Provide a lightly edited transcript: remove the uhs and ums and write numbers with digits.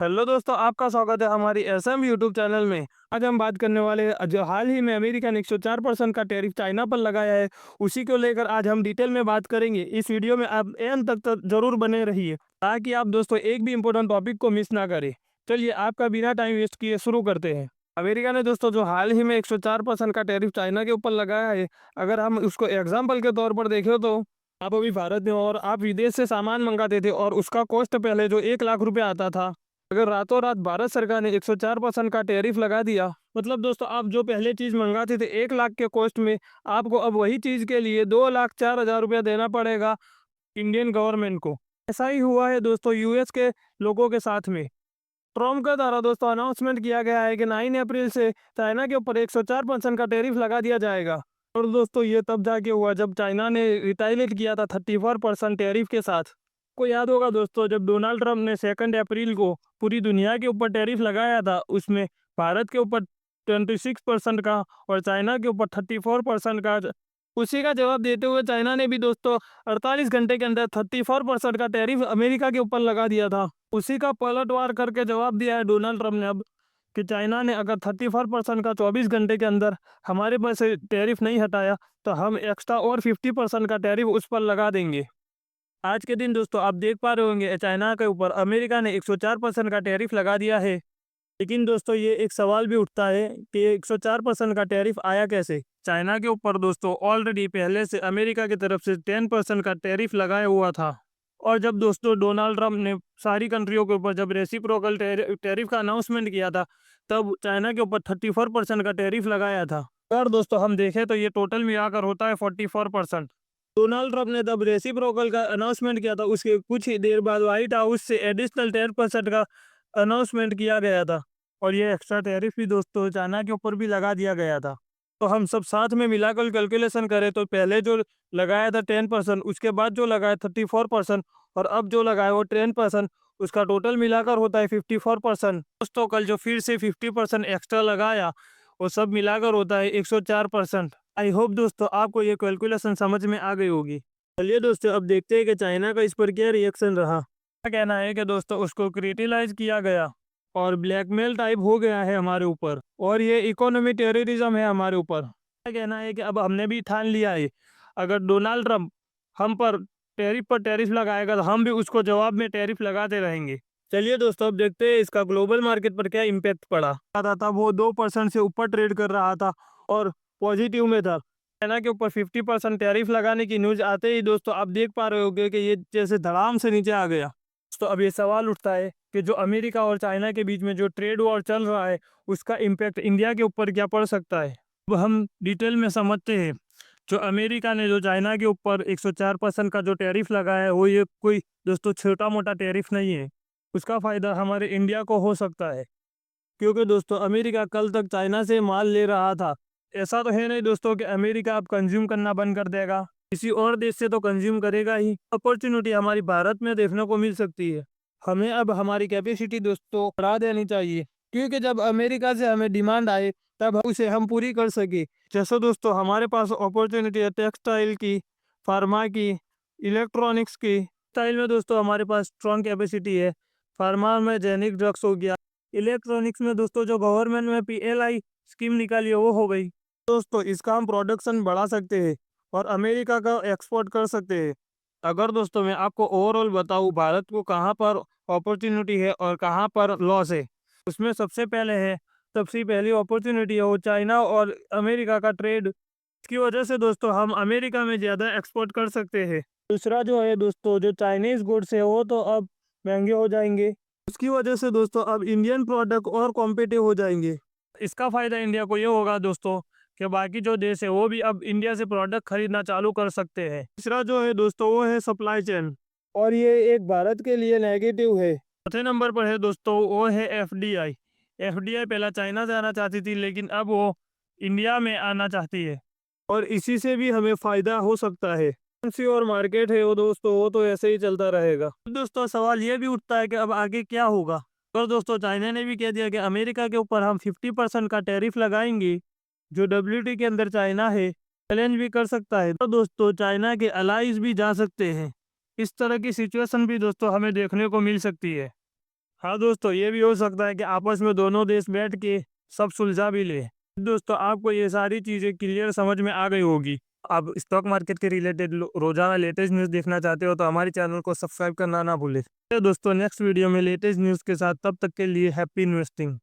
Hello दोस्तों, आपका स्वागत है हमारी एसएम यूट्यूब चैनल में। आज हम बात करने वाले हैं जो हाल ही में अमेरिका ने 104% का टैरिफ चाइना पर लगाया है, उसी को लेकर आज हम डिटेल में बात करेंगे। इस वीडियो में आप एंड तक तो जरूर बने रहिए ताकि आप दोस्तों एक भी इम्पोर्टेंट टॉपिक को मिस ना करें। चलिए आपका बिना टाइम वेस्ट किए शुरू करते हैं। अमेरिका ने दोस्तों जो हाल ही में 104% का टैरिफ चाइना के ऊपर लगाया है, अगर हम उसको एग्जाम्पल के तौर पर देखें तो आप अभी भारत में और आप विदेश से सामान मंगाते थे और उसका कॉस्ट पहले जो 1 लाख रुपये आता था, अगर रातों रात भारत सरकार ने 104% का टैरिफ लगा दिया, मतलब दोस्तों आप जो पहले चीज़ मंगाते थे 1 लाख के कॉस्ट में, आपको अब वही चीज़ के लिए 2,04,000 रुपया देना पड़ेगा इंडियन गवर्नमेंट को। ऐसा ही हुआ है दोस्तों यूएस के लोगों के साथ में। ट्रम्प के द्वारा दोस्तों अनाउंसमेंट किया गया है कि 9 अप्रैल से चाइना के ऊपर 104% का टैरिफ लगा दिया जाएगा। और दोस्तों ये तब जाके हुआ जब चाइना ने रिटालिएट किया था 34% टैरिफ के साथ। को याद होगा दोस्तों, जब डोनाल्ड ट्रंप ने 2 अप्रैल को पूरी दुनिया के ऊपर टैरिफ लगाया था, उसमें भारत के ऊपर 26% का और चाइना के ऊपर 34% का। उसी का जवाब देते हुए चाइना ने भी दोस्तों 48 घंटे के अंदर 34% का टैरिफ अमेरिका के ऊपर लगा दिया था। उसी का पलटवार करके जवाब दिया है डोनाल्ड ट्रंप ने अब कि चाइना ने अगर 34% का 24 घंटे के अंदर हमारे पास से टैरिफ नहीं हटाया, तो हम एक्स्ट्रा और 50% का टैरिफ उस पर लगा देंगे। आज के दिन दोस्तों आप देख पा रहे होंगे चाइना के ऊपर अमेरिका ने 104% का टैरिफ लगा दिया है। लेकिन दोस्तों ये एक सवाल भी उठता है कि 104% का टैरिफ आया कैसे। चाइना के ऊपर दोस्तों ऑलरेडी पहले से अमेरिका की तरफ से 10% का टैरिफ लगाया हुआ था। और जब दोस्तों डोनाल्ड ट्रंप ने सारी कंट्रियों के ऊपर जब रेसिप्रोकल टैरिफ का अनाउंसमेंट किया था, तब चाइना के ऊपर 34% का टैरिफ लगाया था। अगर दोस्तों हम देखें तो ये टोटल मिलाकर होता है 44%। डोनाल्ड ट्रंप ने तब रेसिप्रोकल का अनाउंसमेंट किया था, उसके कुछ ही देर बाद व्हाइट हाउस से एडिशनल 10% का अनाउंसमेंट किया गया था। और ये एक्स्ट्रा टैरिफ भी दोस्तों चाइना के ऊपर भी लगा दिया गया था। तो हम सब साथ में मिलाकर कैलकुलेशन करें तो पहले जो लगाया था 10%, उसके बाद जो लगाया 34% और अब जो लगाया वो 10%, उसका टोटल मिलाकर होता है 54%। दोस्तों कल जो फिर से 50% एक्स्ट्रा लगाया, वो सब मिलाकर होता है 104%। आई होप दोस्तों आपको ये कैलकुलेशन समझ में आ गई होगी। चलिए दोस्तों अब देखते हैं कि चाइना का इस पर क्या रिएक्शन रहा। क्या कहना है कि दोस्तों उसको क्रिटिलाइज किया गया और ब्लैकमेल टाइप हो गया है हमारे ऊपर, और ये इकोनॉमी टेररिज्म है हमारे ऊपर। क्या कहना है कि अब हमने भी ठान लिया है, अगर डोनाल्ड ट्रंप हम पर टैरिफ लगाएगा तो हम भी उसको जवाब में टैरिफ लगाते रहेंगे। चलिए दोस्तों अब देखते हैं इसका ग्लोबल मार्केट पर क्या इम्पैक्ट पड़ा। था वो 2% से ऊपर ट्रेड कर रहा था और पॉजिटिव में था। चाइना के ऊपर 50% टैरिफ लगाने की न्यूज़ आते ही दोस्तों आप देख पा रहे होगे कि ये जैसे धड़ाम से नीचे आ गया। तो अब ये सवाल उठता है कि जो अमेरिका और चाइना के बीच में जो ट्रेड वॉर चल रहा है, उसका इम्पैक्ट इंडिया के ऊपर क्या पड़ सकता है। अब हम डिटेल में समझते हैं। जो अमेरिका ने जो चाइना के ऊपर 104% का जो टैरिफ लगाया है, वो ये कोई दोस्तों छोटा मोटा टैरिफ नहीं है। उसका फ़ायदा हमारे इंडिया को हो सकता है, क्योंकि दोस्तों अमेरिका कल तक चाइना से माल ले रहा था। ऐसा तो है नहीं दोस्तों कि अमेरिका अब कंज्यूम करना बंद कर देगा, किसी और देश से तो कंज्यूम करेगा ही। अपॉर्चुनिटी हमारी भारत में देखने को मिल सकती है। हमें अब हमारी कैपेसिटी दोस्तों बढ़ा देनी चाहिए, क्योंकि जब अमेरिका से हमें डिमांड आए तब उसे हम पूरी कर सके। जैसे दोस्तों हमारे पास अपॉर्चुनिटी है टेक्सटाइल की, फार्मा की, इलेक्ट्रॉनिक्स की। टेक्सटाइल में दोस्तों हमारे पास स्ट्रॉन्ग कैपेसिटी है। फार्मा में जेनिक ड्रग्स हो गया। इलेक्ट्रॉनिक्स में दोस्तों जो गवर्नमेंट में पीएलआई स्कीम निकाली है वो हो गई। दोस्तों इसका हम प्रोडक्शन बढ़ा सकते हैं और अमेरिका का एक्सपोर्ट कर सकते हैं। अगर दोस्तों मैं आपको ओवरऑल बताऊं भारत को कहाँ पर अपॉर्चुनिटी है और कहाँ पर लॉस है, उसमें सबसे पहली अपॉर्चुनिटी है वो चाइना और अमेरिका का ट्रेड। इसकी वजह से दोस्तों हम अमेरिका में ज़्यादा एक्सपोर्ट कर सकते हैं। दूसरा जो है दोस्तों जो चाइनीज़ गुड्स है वो तो अब महंगे हो जाएंगे। उसकी वजह से दोस्तों अब इंडियन प्रोडक्ट और कॉम्पिटिटिव हो जाएंगे। इसका फ़ायदा इंडिया को ये होगा दोस्तों कि बाकी जो देश है वो भी अब इंडिया से प्रोडक्ट खरीदना चालू कर सकते हैं। तीसरा जो है दोस्तों वो है सप्लाई चेन, और ये एक भारत के लिए नेगेटिव है। चौथे नंबर पर है दोस्तों वो है एफडीआई। एफडीआई पहला चाइना से आना चाहती थी, लेकिन अब वो इंडिया में आना चाहती है, और इसी से भी हमें फ़ायदा हो सकता है। करेंसी और मार्केट है वो दोस्तों वो तो ऐसे ही चलता रहेगा। दोस्तों सवाल ये भी उठता है कि अब आगे क्या होगा। और दोस्तों चाइना ने भी कह दिया कि अमेरिका के ऊपर हम 50% का टैरिफ लगाएंगे। जो डब्ल्यूटी के अंदर चाइना है चैलेंज भी कर सकता है, तो दोस्तों चाइना के अलाइज भी जा सकते हैं। इस तरह की सिचुएशन भी दोस्तों हमें देखने को मिल सकती है। हाँ दोस्तों, ये भी हो सकता है कि आपस में दोनों देश बैठ के सब सुलझा भी ले। दोस्तों, आपको ये सारी चीज़ें क्लियर समझ में आ गई होगी। आप स्टॉक मार्केट के रिलेटेड रोजाना लेटेस्ट न्यूज़ देखना चाहते हो तो हमारे चैनल को सब्सक्राइब करना ना भूलें। तो दोस्तों, नेक्स्ट वीडियो में लेटेस्ट न्यूज़ के साथ, तब तक के लिए हैप्पी इन्वेस्टिंग।